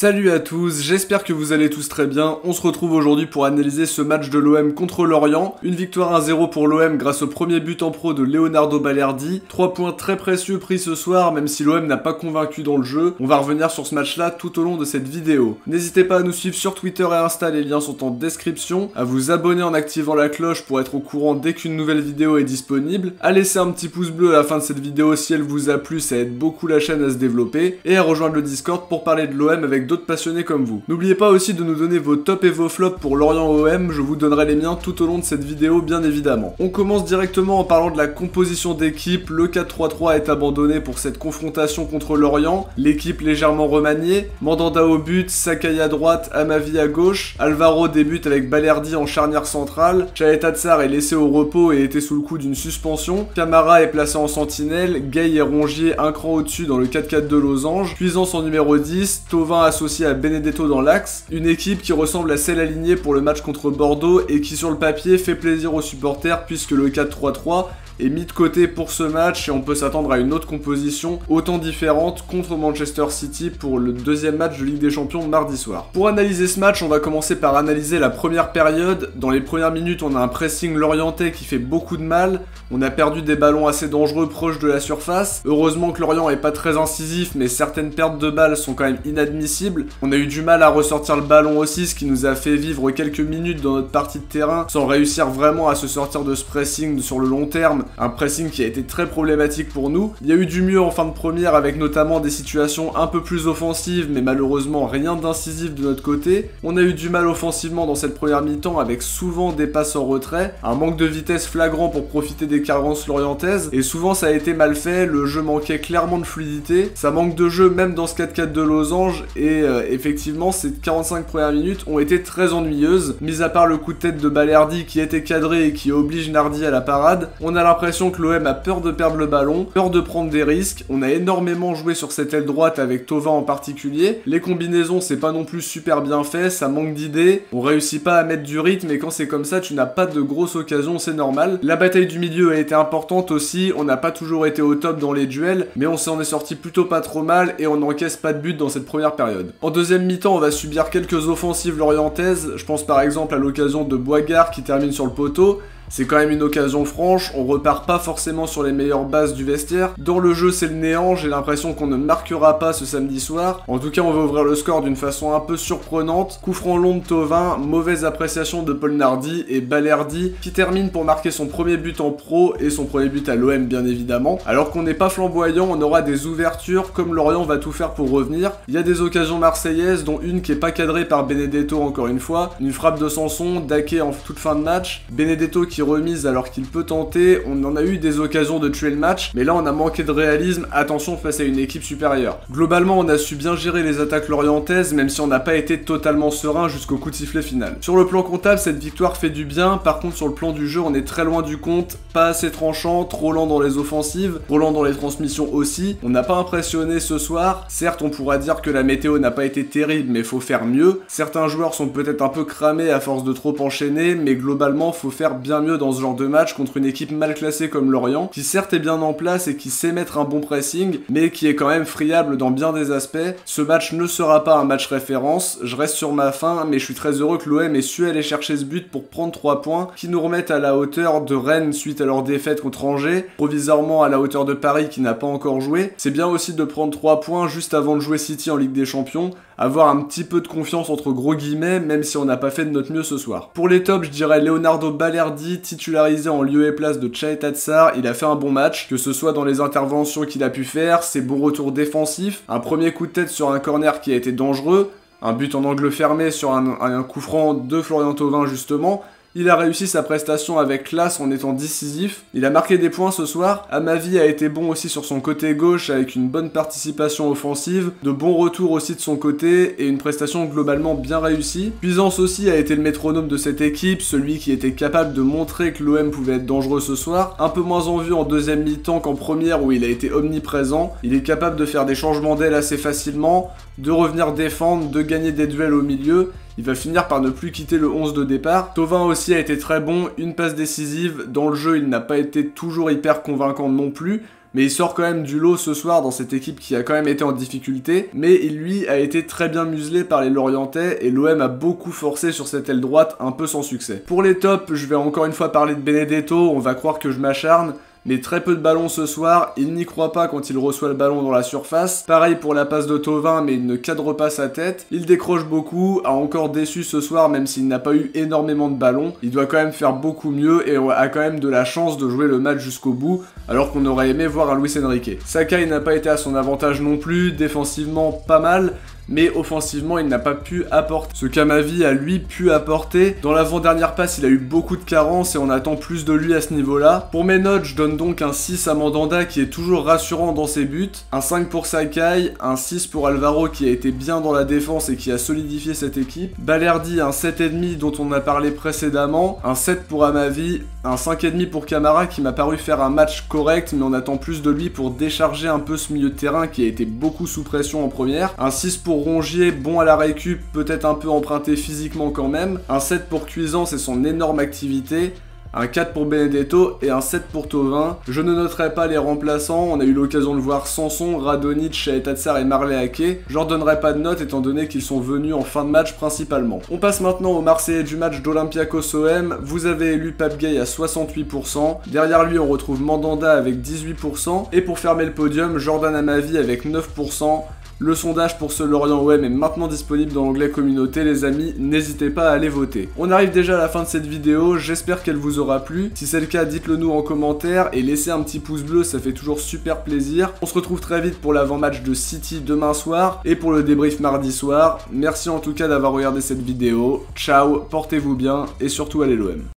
Salut à tous, j'espère que vous allez tous très bien. On se retrouve aujourd'hui pour analyser ce match de l'OM contre Lorient. Une victoire 1-0 pour l'OM grâce au premier but en pro de Leonardo Balerdi. 3 points très précieux pris ce soir, même si l'OM n'a pas convaincu dans le jeu. On va revenir sur ce match-là tout au long de cette vidéo. N'hésitez pas à nous suivre sur Twitter et Insta, les liens sont en description. À vous abonner en activant la cloche pour être au courant dès qu'une nouvelle vidéo est disponible. À laisser un petit pouce bleu à la fin de cette vidéo si elle vous a plu, ça aide beaucoup la chaîne à se développer. Et à rejoindre le Discord pour parler de l'OM avec d'autres passionnés comme vous. N'oubliez pas aussi de nous donner vos tops et vos flops pour Lorient OM, je vous donnerai les miens tout au long de cette vidéo bien évidemment. On commence directement en parlant de la composition d'équipe. Le 4-3-3 est abandonné pour cette confrontation contre Lorient. L'équipe légèrement remaniée, Mandanda au but, Sakai à droite, Amavi à gauche, Alvaro débute avec Balerdi en charnière centrale, Chaeta Tsar est laissé au repos et était sous le coup d'une suspension, Camara est placé en sentinelle, Gay et Rongier un cran au-dessus dans le 4-4 de Losange, Cuisance en numéro 10, Thauvin associé à Benedetto dans l'axe, une équipe qui ressemble à celle alignée pour le match contre Bordeaux et qui sur le papier fait plaisir aux supporters puisque le 4-3-3 est mis de côté pour ce match et on peut s'attendre à une autre composition autant différente contre Manchester City pour le deuxième match de Ligue des Champions mardi soir. Pour analyser ce match, on va commencer par analyser la première période. Dans les premières minutes, on a un pressing lorientais qui fait beaucoup de mal. On a perdu des ballons assez dangereux proches de la surface. Heureusement que Lorient est pas très incisif, mais certaines pertes de balles sont quand même inadmissibles. On a eu du mal à ressortir le ballon aussi, ce qui nous a fait vivre quelques minutes dans notre partie de terrain sans réussir vraiment à se sortir de ce pressing sur le long terme. Un pressing qui a été très problématique pour nous. Il y a eu du mieux en fin de première avec notamment des situations un peu plus offensives, mais malheureusement rien d'incisif de notre côté. On a eu du mal offensivement dans cette première mi-temps avec souvent des passes en retrait, un manque de vitesse flagrant pour profiter des carences lorientaises, et souvent ça a été mal fait, le jeu manquait clairement de fluidité, ça manque de jeu même dans ce 4-4 de Losange, et effectivement ces 45 premières minutes ont été très ennuyeuses, mis à part le coup de tête de Balerdi qui était cadré et qui oblige Nardi à la parade. On a l'impression que l'OM a peur de perdre le ballon, peur de prendre des risques. On a énormément joué sur cette aile droite avec Thauvin en particulier. Les combinaisons, c'est pas non plus super bien fait, ça manque d'idées. On réussit pas à mettre du rythme et quand c'est comme ça, tu n'as pas de grosses occasions, c'est normal. La bataille du milieu a été importante aussi. On n'a pas toujours été au top dans les duels, mais on s'en est sorti plutôt pas trop mal et on n'encaisse pas de but dans cette première période. En deuxième mi-temps, on va subir quelques offensives lorientaises. Je pense par exemple à l'occasion de Boigard qui termine sur le poteau. C'est quand même une occasion franche, on repart pas forcément sur les meilleures bases du vestiaire. Dans le jeu, c'est le néant, j'ai l'impression qu'on ne marquera pas ce samedi soir. En tout cas, on va ouvrir le score d'une façon un peu surprenante. Coup franc long de Thauvin, mauvaise appréciation de Paul Nardi et Balerdi qui termine pour marquer son premier but en pro et son premier but à l'OM bien évidemment. Alors qu'on n'est pas flamboyant, on aura des ouvertures comme Lorient va tout faire pour revenir. Il y a des occasions marseillaises, dont une qui est pas cadrée par Benedetto encore une fois. Une frappe de Sanson, Daké en toute fin de match. Benedetto qui remise alors qu'il peut tenter, on en a eu des occasions de tuer le match, mais là on a manqué de réalisme, attention face à une équipe supérieure. Globalement on a su bien gérer les attaques lorientaises, même si on n'a pas été totalement serein jusqu'au coup de sifflet final. Sur le plan comptable, cette victoire fait du bien, par contre sur le plan du jeu on est très loin du compte, pas assez tranchant, trop lent dans les offensives, trop lent dans les transmissions aussi, on n'a pas impressionné ce soir, certes on pourra dire que la météo n'a pas été terrible, mais faut faire mieux, certains joueurs sont peut-être un peu cramés à force de trop enchaîner, mais globalement faut faire bien mieux dans ce genre de match contre une équipe mal classée comme Lorient, qui certes est bien en place et qui sait mettre un bon pressing, mais qui est quand même friable dans bien des aspects. Ce match ne sera pas un match référence, je reste sur ma faim, mais je suis très heureux que l'OM ait su aller chercher ce but pour prendre 3 points, qui nous remettent à la hauteur de Rennes suite à leur défaite contre Angers, provisoirement à la hauteur de Paris qui n'a pas encore joué. C'est bien aussi de prendre 3 points juste avant de jouer City en Ligue des Champions, avoir un petit peu de confiance entre gros guillemets, même si on n'a pas fait de notre mieux ce soir. Pour les tops, je dirais Leonardo Balerdi, titularisé en lieu et place de Chaeta Tsar, il a fait un bon match, que ce soit dans les interventions qu'il a pu faire, ses bons retours défensifs, un premier coup de tête sur un corner qui a été dangereux, un but en angle fermé sur un coup franc de Florian Thauvin justement. Il a réussi sa prestation avec classe en étant décisif. Il a marqué des points ce soir. Amavi a été bon aussi sur son côté gauche avec une bonne participation offensive, de bons retours aussi de son côté et une prestation globalement bien réussie. Cuisance aussi a été le métronome de cette équipe, celui qui était capable de montrer que l'OM pouvait être dangereux ce soir. Un peu moins en vue en deuxième mi-temps qu'en première où il a été omniprésent. Il est capable de faire des changements d'aile assez facilement, de revenir défendre, de gagner des duels au milieu. Il va finir par ne plus quitter le 11 de départ. Thauvin aussi a été très bon, une passe décisive. Dans le jeu, il n'a pas été toujours hyper convaincant non plus, mais il sort quand même du lot ce soir dans cette équipe qui a quand même été en difficulté, mais il lui a été très bien muselé par les Lorientais et l'OM a beaucoup forcé sur cette aile droite un peu sans succès. Pour les tops, je vais encore une fois parler de Benedetto, on va croire que je m'acharne, mais très peu de ballons ce soir, il n'y croit pas quand il reçoit le ballon dans la surface. Pareil pour la passe de Thauvin, mais il ne cadre pas sa tête. Il décroche beaucoup, a encore déçu ce soir même s'il n'a pas eu énormément de ballons. Il doit quand même faire beaucoup mieux et a quand même de la chance de jouer le match jusqu'au bout, alors qu'on aurait aimé voir un Luis Enrique. Sakai n'a pas été à son avantage non plus, défensivement pas mal, mais offensivement il n'a pas pu apporter ce qu'Amavi a lui pu apporter. Dans l'avant-dernière passe il a eu beaucoup de carences et on attend plus de lui à ce niveau là. Pour mes notes je donne donc un 6 à Mandanda qui est toujours rassurant dans ses buts, un 5 pour Sakai, un 6 pour Alvaro qui a été bien dans la défense et qui a solidifié cette équipe, Balerdi un 7,5 dont on a parlé précédemment, un 7 pour Amavi, un 5,5 pour Camara qui m'a paru faire un match correct mais on attend plus de lui pour décharger un peu ce milieu de terrain qui a été beaucoup sous pression en première, un 6 pour Rongier, bon à la récup, peut-être un peu emprunté physiquement quand même, un 7 pour Cuisance c'est son énorme activité, un 4 pour Benedetto et un 7 pour Thauvin. Je ne noterai pas les remplaçants, on a eu l'occasion de voir Sanson, Radonjic, Chaetatsar et Marley Ake. Je leur donnerai pas de notes étant donné qu'ils sont venus en fin de match principalement. On passe maintenant au Marseillais du match d'Olympiakos OM. Vous avez élu Pape Gueye à 68%. Derrière lui on retrouve Mandanda avec 18%. Et pour fermer le podium, Jordan Amavi avec 9%. Le sondage pour ce Lorient OM est maintenant disponible dans l'onglet communauté les amis, n'hésitez pas à aller voter. On arrive déjà à la fin de cette vidéo, j'espère qu'elle vous aura plu. Si c'est le cas, dites-le nous en commentaire et laissez un petit pouce bleu, ça fait toujours super plaisir. On se retrouve très vite pour l'avant-match de City demain soir et pour le débrief mardi soir. Merci en tout cas d'avoir regardé cette vidéo, ciao, portez-vous bien et surtout allez l'OM.